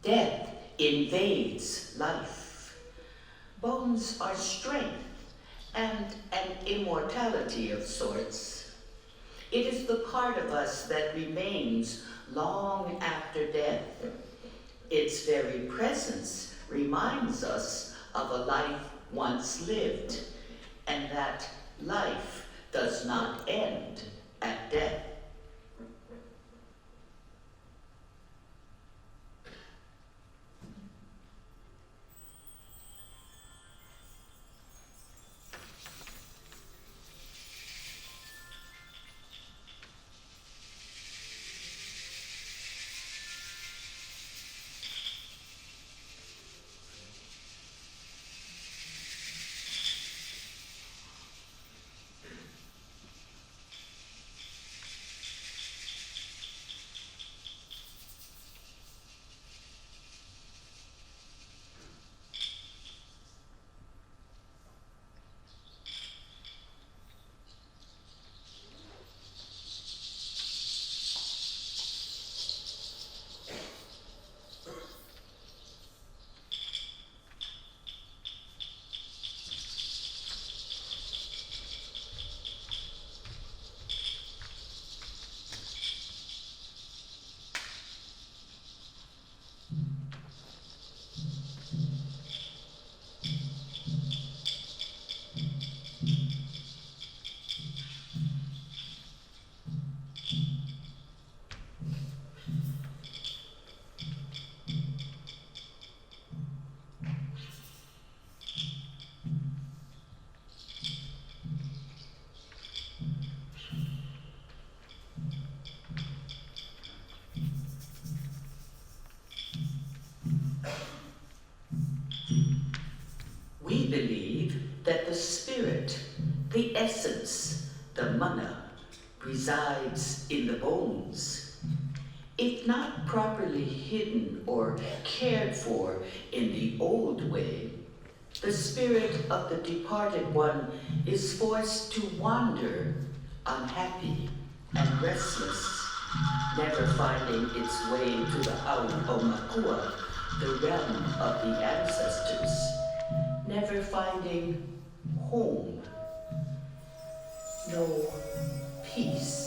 Death invades life. Bones are strength and an immortality of sorts. It is the part of us that remains long after death. Its very presence reminds us of a life once lived, and that life does not end at death. We believe that the spirit, the essence, the mana, resides in the bones. If not properly hidden or cared for in the old way, the spirit of the departed one is forced to wander, unhappy and restless, never finding its way to the Auomakua, the realm of the ancestors, never finding home, no peace.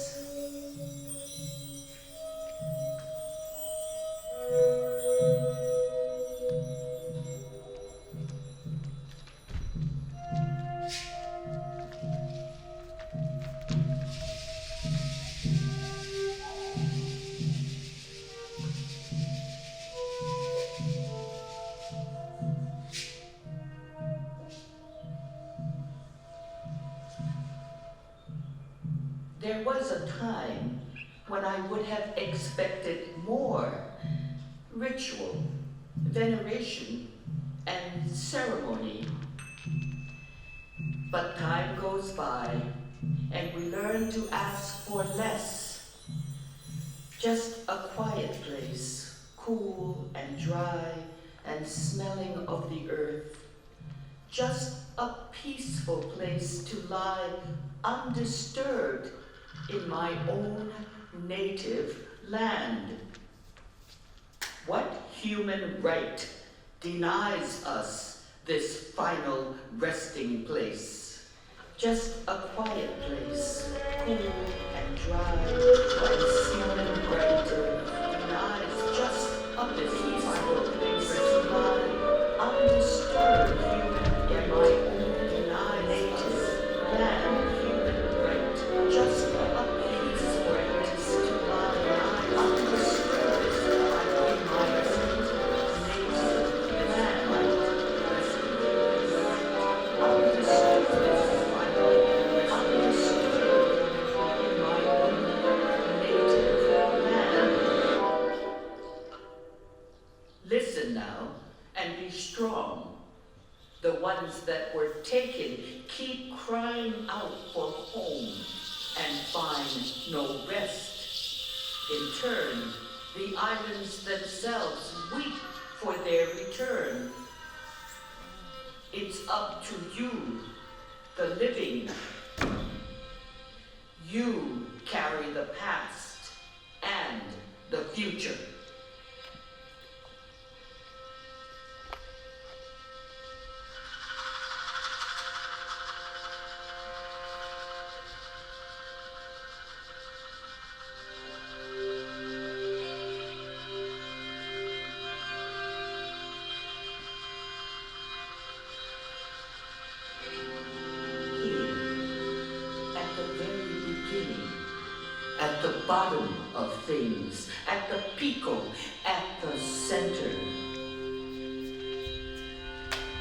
There was a time when I would have expected more ritual, veneration, and ceremony. But time goes by, and we learn to ask for less. Just a quiet place, cool and dry and smelling of the earth. Just a peaceful place to lie undisturbed in my own native land. What human right denies us this final resting place? Just a quiet place, cool and dry, and smelling bright, denies just a peaceful place to lie undisturbed in my own native land. Human right, just that were taken keep crying out for home and find no rest. In turn, the islands themselves weep for their return. It's up to you, the living. You carry the past and the future. at the bottom of things, at the pico, at the center.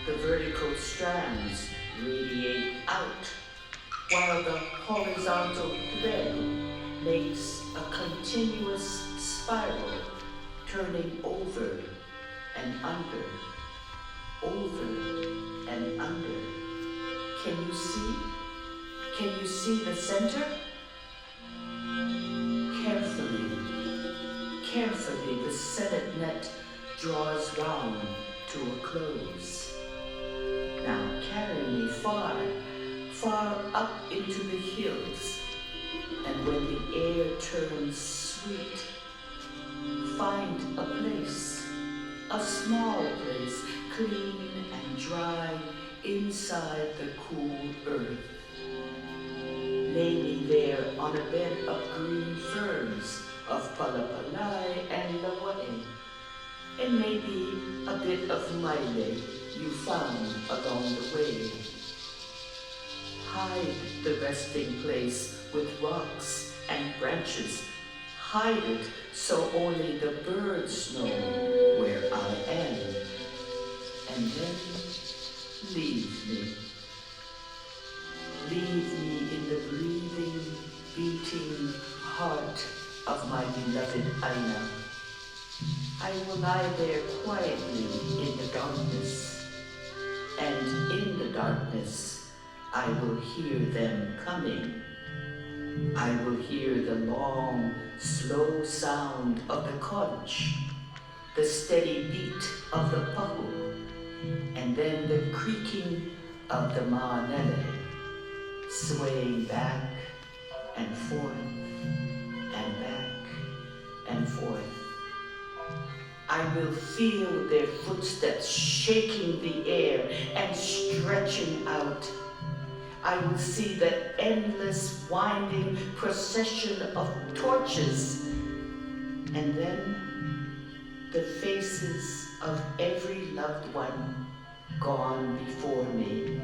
The vertical strands radiate out, while the horizontal thread makes a continuous spiral, turning over and under, over and under. Can you see? Can you see the center? Carefully, the Senate net draws round to a close. Now carry me far, far up into the hills, and when the air turns sweet, find a place, a small place, clean and dry inside the cool earth. Lay me there on a bed of green ferns, of palapalai and lawai, and maybe a bit of maile you found along the way. Hide the resting place with rocks and branches. Hide it so only the birds know where I am. And then leave me. Leave me in the breathing, beating heart of my beloved Aina. I will lie there quietly in the darkness, and in the darkness I will hear them coming. I will hear the long, slow sound of the conch, the steady beat of the pahu, and then the creaking of the maanele, swaying back and forth and back and forth. I will feel their footsteps shaking the air and stretching out. I will see the endless winding procession of torches, and then the faces of every loved one gone before me.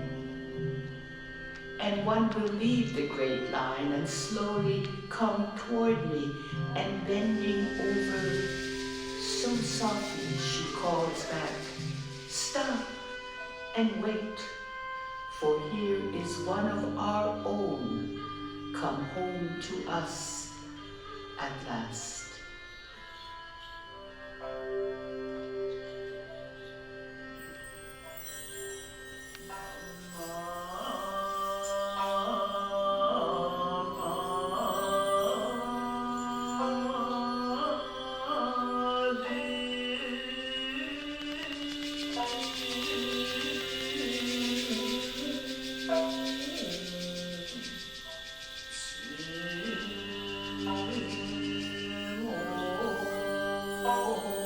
And one will leave the great line and slowly come toward me, and bending over, so softly she calls back, "Stop and wait, for here is one of our own come home to us at last." Oh